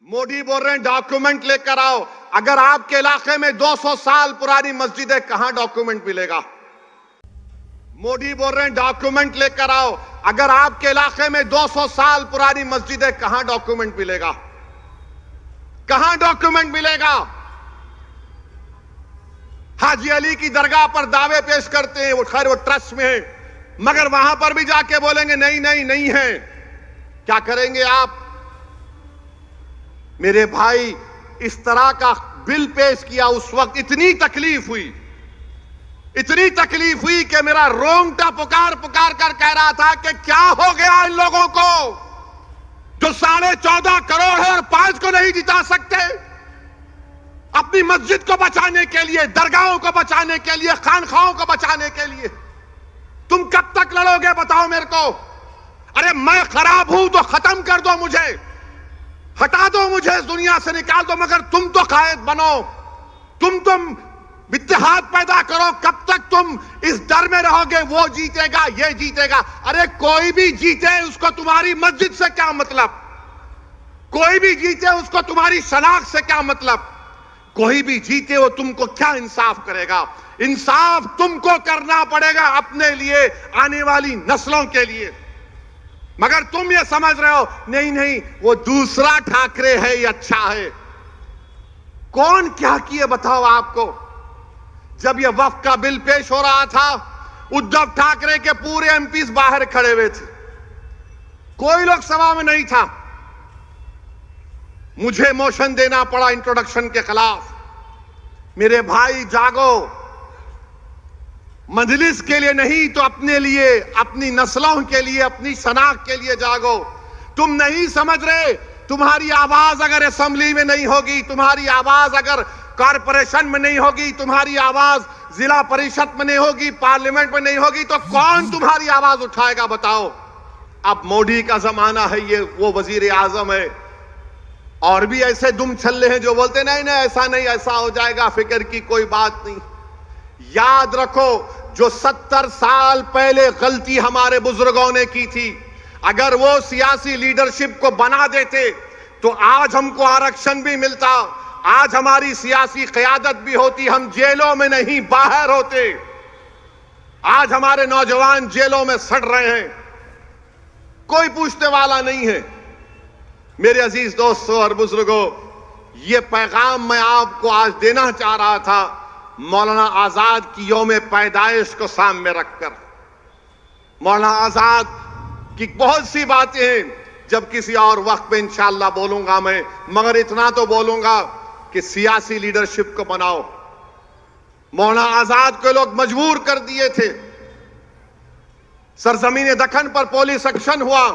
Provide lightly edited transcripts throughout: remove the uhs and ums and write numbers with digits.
मोदी बोल रहे हैं डॉक्यूमेंट लेकर आओ। अगर आपके इलाके में 200 साल पुरानी मस्जिद है, कहां डॉक्यूमेंट मिलेगा? मोदी बोल रहे हैं डॉक्यूमेंट लेकर आओ। अगर आपके इलाके में 200 साल पुरानी मस्जिद है, कहां डॉक्यूमेंट मिलेगा? कहां डॉक्यूमेंट मिलेगा? हाजी अली की दरगाह पर दावे पेश करते हैं, वो खैर वो ट्रस्ट में है, मगर वहां पर भी जाके बोलेंगे नहीं नहीं नहीं है। क्या करेंगे आप? मेरे भाई, इस तरह का बिल पेश किया उस वक्त इतनी तकलीफ हुई कि मेरा रोंगटा पुकार पुकार कर कह रहा था कि क्या हो गया इन लोगों को जो 14.5 करोड़ है और 5 को नहीं जिता सकते। अपनी मस्जिद को बचाने के लिए, दरगाहों को बचाने के लिए, खानखाहों को बचाने के लिए तुम कब तक लड़ोगे बताओ मेरे को? अरे मैं खराब हूं तो खत्म कर दो, मुझे हटा दो, मुझे इस दुनिया से निकाल दो, मगर तुम तो कायद बनो, तुम इत्तेहाद पैदा करो। कब तक तुम इस डर में रहोगे वो जीतेगा ये जीतेगा? अरे कोई भी जीते उसको तुम्हारी मस्जिद से क्या मतलब? कोई भी जीते उसको तुम्हारी शनाख्त से क्या मतलब? कोई भी जीते वो तुमको क्या इंसाफ करेगा? इंसाफ तुमको करना पड़ेगा अपने लिए, आने वाली नस्लों के लिए। मगर तुम ये समझ रहे हो नहीं नहीं वो दूसरा ठाकरे है, ये अच्छा है। कौन क्या किए बताओ आपको? जब ये वक्फ का बिल पेश हो रहा था, उद्धव ठाकरे के पूरे एमपीज बाहर खड़े हुए थे, कोई लोग सभा में नहीं था। मुझे मोशन देना पड़ा इंट्रोडक्शन के खिलाफ। मेरे भाई जागो, मजलिस के लिए नहीं तो अपने लिए, अपनी नस्लों के लिए, अपनी शनाख्त के लिए जागो। तुम नहीं समझ रहे, तुम्हारी आवाज अगर असेंबली में नहीं होगी, तुम्हारी आवाज अगर कॉरपोरेशन में नहीं होगी, तुम्हारी आवाज जिला परिषद में नहीं होगी, पार्लियामेंट में नहीं होगी, तो कौन तुम्हारी आवाज उठाएगा बताओ? अब मोदी का जमाना है, ये वो वजीर आजम है, और भी ऐसे दुम छल्ले हैं जो बोलते नहीं नहीं ऐसा नहीं, ऐसा हो जाएगा, फिक्र की कोई बात नहीं। याद रखो, जो 70 साल पहले गलती हमारे बुजुर्गों ने की थी, अगर वो सियासी लीडरशिप को बना देते तो आज हमको आरक्षण भी मिलता, आज हमारी सियासी क़यादत भी होती, हम जेलों में नहीं बाहर होते। आज हमारे नौजवान जेलों में सड़ रहे हैं, कोई पूछने वाला नहीं है। मेरे अजीज दोस्तों और बुजुर्गों, ये पैगाम मैं आपको आज देना चाह रहा था, मौलाना आजाद की यौम पैदाइश को सामने रखकर। मौलाना आजाद की बहुत सी बातें हैं, जब किसी और वक्त में इंशाअल्लाह बोलूंगा मैं, मगर इतना तो बोलूंगा कि सियासी लीडरशिप को बनाओ। मौलाना आजाद को लोग मजबूर कर दिए थे। सरजमीन दक्कन पर पुलिस एक्शन हुआ।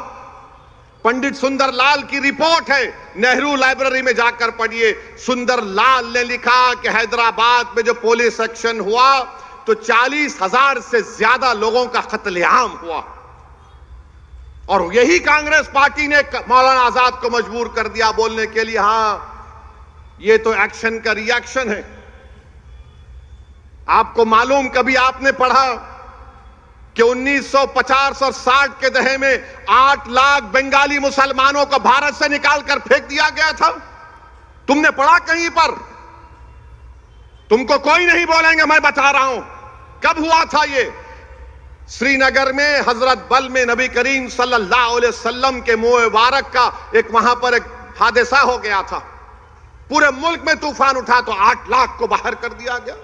पंडित सुंदर लाल की रिपोर्ट है, नेहरू लाइब्रेरी में जाकर पढ़िए। सुंदर लाल ने लिखा कि हैदराबाद में जो पुलिस एक्शन हुआ तो 40,000 से ज्यादा लोगों का कत्लेआम हुआ, और यही कांग्रेस पार्टी ने मौलाना आजाद को मजबूर कर दिया बोलने के लिए हां ये तो एक्शन का रिएक्शन है। आपको मालूम, कभी आपने पढ़ा कि 1950 और 60 के दहे में 8 लाख बंगाली मुसलमानों को भारत से निकालकर फेंक दिया गया था? तुमने पढ़ा कहीं पर? तुमको कोई नहीं बोलेंगे, मैं बता रहा हूं कब हुआ था ये। श्रीनगर में हजरत बल में नबी करीम सल्लल्लाहु अलैहि वसल्लम के मुंह मुबारक का एक वहां पर एक हादसा हो गया था। पूरे मुल्क में तूफान उठा तो 8 लाख को बाहर कर दिया गया।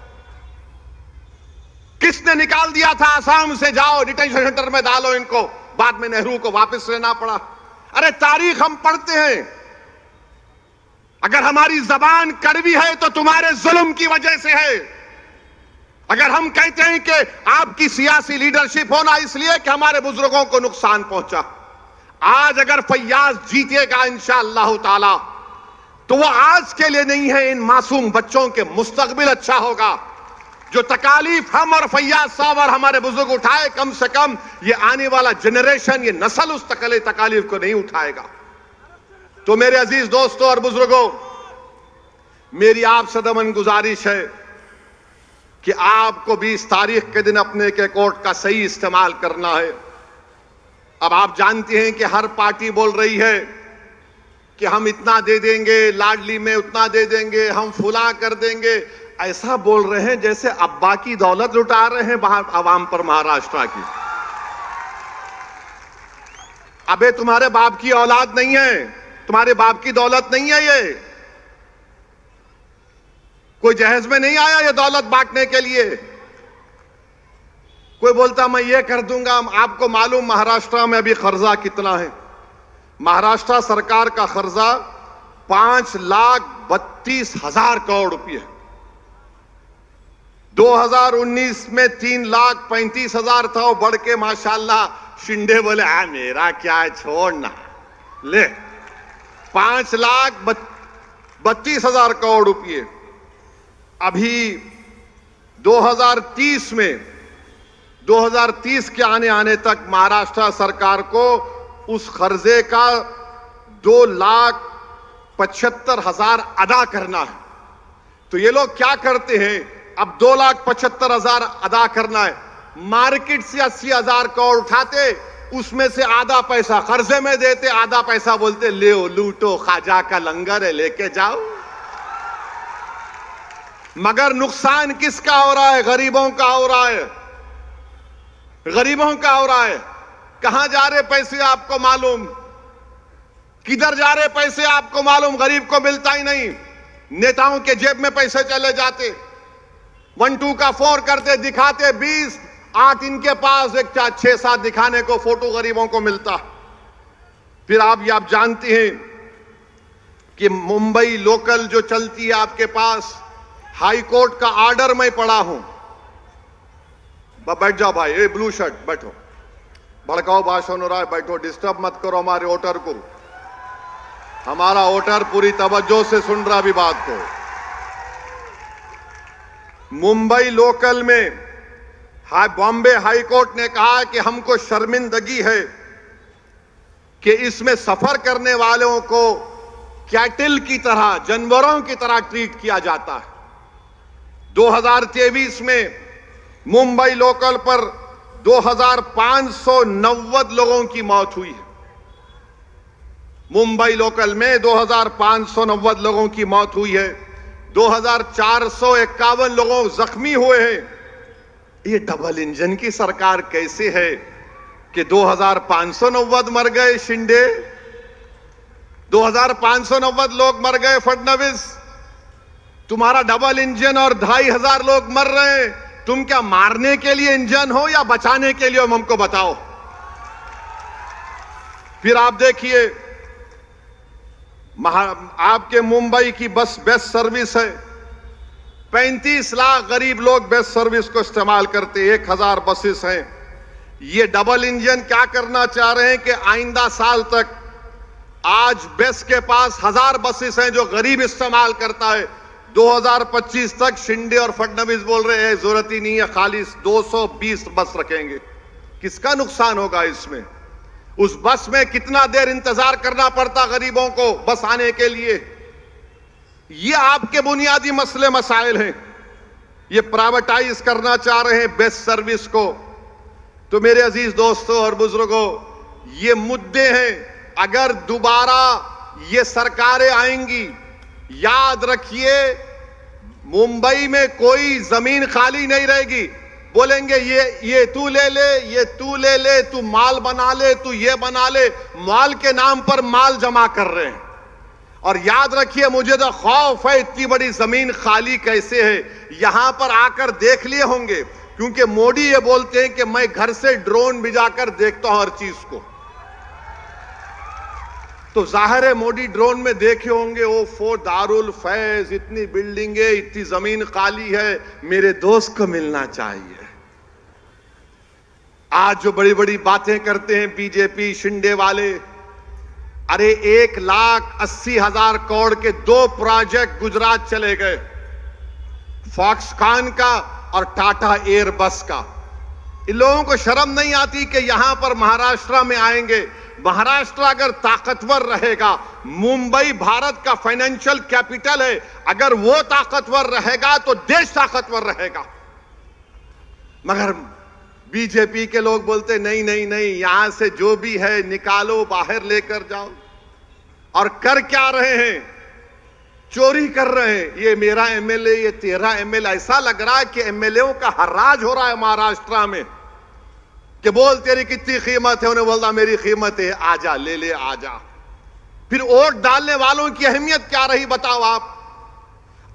किसने निकाल दिया था? आसाम से जाओ डिटेंशन सेंटर में डालो इनको, बाद में नेहरू को वापस लेना पड़ा। अरे तारीख हम पढ़ते हैं। अगर हमारी जबान कड़वी है तो तुम्हारे जुल्म की वजह से है। अगर हम कहते हैं कि आपकी सियासी लीडरशिप होना इसलिए कि हमारे बुजुर्गों को नुकसान पहुंचा, आज अगर फैयाज जीतेगा इंशाअल्लाह ताला तो वो आज के लिए नहीं है, इन मासूम बच्चों के मुस्तकबिल अच्छा होगा। जो तकालीफ हम और फैयाज साहब और हमारे बुजुर्ग उठाए, कम से कम ये आने वाला जनरेशन, ये नस्ल उस तकालीफ को नहीं उठाएगा। तो मेरे अजीज दोस्तों और बुजुर्गों, मेरी आपसे दमन गुजारिश है कि आपको 20 तारीख के दिन अपने के कोर्ट का सही इस्तेमाल करना है। अब आप जानते हैं कि हर पार्टी बोल रही है कि हम इतना दे देंगे, लाडली में उतना दे देंगे, हम फुला कर देंगे। ऐसा बोल रहे हैं जैसे अब्बा की दौलत लुटा रहे हैं बाहर आवाम पर महाराष्ट्र की। अबे तुम्हारे बाप की औलाद नहीं है, तुम्हारे बाप की दौलत नहीं है ये। कोई जहेज में नहीं आया ये दौलत बांटने के लिए। कोई बोलता मैं ये कर दूंगा। आपको मालूम महाराष्ट्र में अभी कर्जा कितना है? महाराष्ट्र सरकार का कर्जा 5,32,000 करोड़ रुपये है। 2019 में 3,35,000 था, वो बढ़ के माशाल्लाह शिंदे बोले मेरा क्या है छोड़ना, ले 5,32,000 करोड़ रुपये। अभी 2030 के आने तक महाराष्ट्र सरकार को उस कर्जे का 2,75,000 अदा करना है। तो ये लोग क्या करते हैं, अब 2,75,000 अदा करना है, मार्केट से 80,000 करोड़ उठाते, उसमें से आधा पैसा कर्जे में देते, आधा पैसा बोलते ले लूटो, खाजा का लंगर है लेके जाओ। मगर नुकसान किसका हो रहा है? गरीबों का हो रहा है, गरीबों का हो रहा है। कहां जा रहे पैसे आपको मालूम? किधर जा रहे पैसे आपको मालूम? गरीब को मिलता ही नहीं। नेताओं के जेब में पैसे चले जाते, 1-2 का 4 करते, दिखाते 20, 8 इनके पास, एक 6-7 दिखाने को फोटो गरीबों को मिलता। फिर आप जानते हैं कि मुंबई लोकल जो चलती है आपके पास, हाई कोर्ट का ऑर्डर मैं पढ़ा हूं। बैठ जाओ भाई, ये ब्लू शर्ट बैठो, भड़काओ भाषण हो रहा है, बैठो, डिस्टर्ब मत करो हमारे वोटर को। हमारा वोटर पूरी तवज्जो से सुन रहा भी बात को। मुंबई लोकल में बॉम्बे हाई कोर्ट ने कहा कि हमको शर्मिंदगी है कि इसमें सफर करने वालों को कैटल की तरह, जानवरों की तरह ट्रीट किया जाता है। 2023 में मुंबई लोकल पर 2,590 लोगों की मौत हुई है। मुंबई लोकल में 2,590 लोगों की मौत हुई है, 2,451 लोगों जख्मी हुए हैं। ये डबल इंजन की सरकार कैसे है कि 2,590 मर गए शिंदे, 2,590 लोग मर गए फडणवीस, तुम्हारा डबल इंजन और 2,500 लोग मर रहे हैं। तुम क्या मारने के लिए इंजन हो या बचाने के लिए? हमको बताओ। फिर आप देखिए, आपके मुंबई की बस बेस्ट सर्विस है, 35 लाख गरीब लोग बेस्ट सर्विस को इस्तेमाल करते, 1,000 बसेस हैं। ये डबल इंजन क्या करना चाह रहे हैं कि आइंदा साल तक, आज बेस्ट के पास 1,000 बसेस हैं जो गरीब इस्तेमाल करता है, 2025 तक शिंदे और फडणवीस बोल रहे हैं जरूरत ही नहीं है, खाली 220 बस रखेंगे। किसका नुकसान होगा इसमें? उस बस में कितना देर इंतजार करना पड़ता गरीबों को बस आने के लिए। ये आपके बुनियादी मसले मसाइल हैं। ये प्राइवेटाइज करना चाह रहे हैं बेस्ट सर्विस को। तो मेरे अजीज दोस्तों और बुजुर्गों, ये मुद्दे हैं। अगर दोबारा ये सरकारें आएंगी, याद रखिए मुंबई में कोई जमीन खाली नहीं रहेगी। बोलेंगे ये तू ले ले, ये तू ले ले, तू माल बना ले, तू ये बना ले। माल के नाम पर माल जमा कर रहे हैं। और याद रखिए, मुझे तो खौफ है इतनी बड़ी जमीन खाली कैसे है। यहां पर आकर देख लिए होंगे, क्योंकि मोदी ये बोलते हैं कि मैं घर से ड्रोन भिजाकर देखता हूं हर चीज को। तो जाहिर है मोदी ड्रोन में देखे होंगे, वो दारुल फैज, इतनी बिल्डिंगें, इतनी जमीन खाली है, मेरे दोस्त को मिलना चाहिए। आज जो बड़ी बड़ी बातें करते हैं बीजेपी शिंदे वाले, अरे 1,80,000 करोड़ के 2 प्रोजेक्ट गुजरात चले गए, फॉक्सकॉन का और टाटा एयरबस का। इन लोगों को शर्म नहीं आती कि यहां पर महाराष्ट्र में आएंगे। महाराष्ट्र अगर ताकतवर रहेगा, मुंबई भारत का फाइनेंशियल कैपिटल है, अगर वो ताकतवर रहेगा तो देश ताकतवर रहेगा। मगर बीजेपी के लोग बोलते नहीं नहीं नहीं, यहां से जो भी है निकालो, बाहर लेकर जाओ। और कर क्या रहे हैं? चोरी कर रहे हैं। ये मेरा एमएलए, ये तेरा एमएलए। ऐसा लग रहा है कि एमएलएओं का हर्राज हो रहा है महाराष्ट्र में कि बोल तेरी कितनी कीमत है, उन्हें बोलता मेरी कीमत है, आजा ले ले आजा। फिर वोट डालने वालों की अहमियत क्या रही बताओ आप?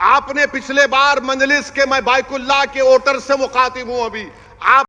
आपने पिछले बार मंजलिस के, मैं बाइकुल्ला के वोटर से मुखातिब हूं अभी, आप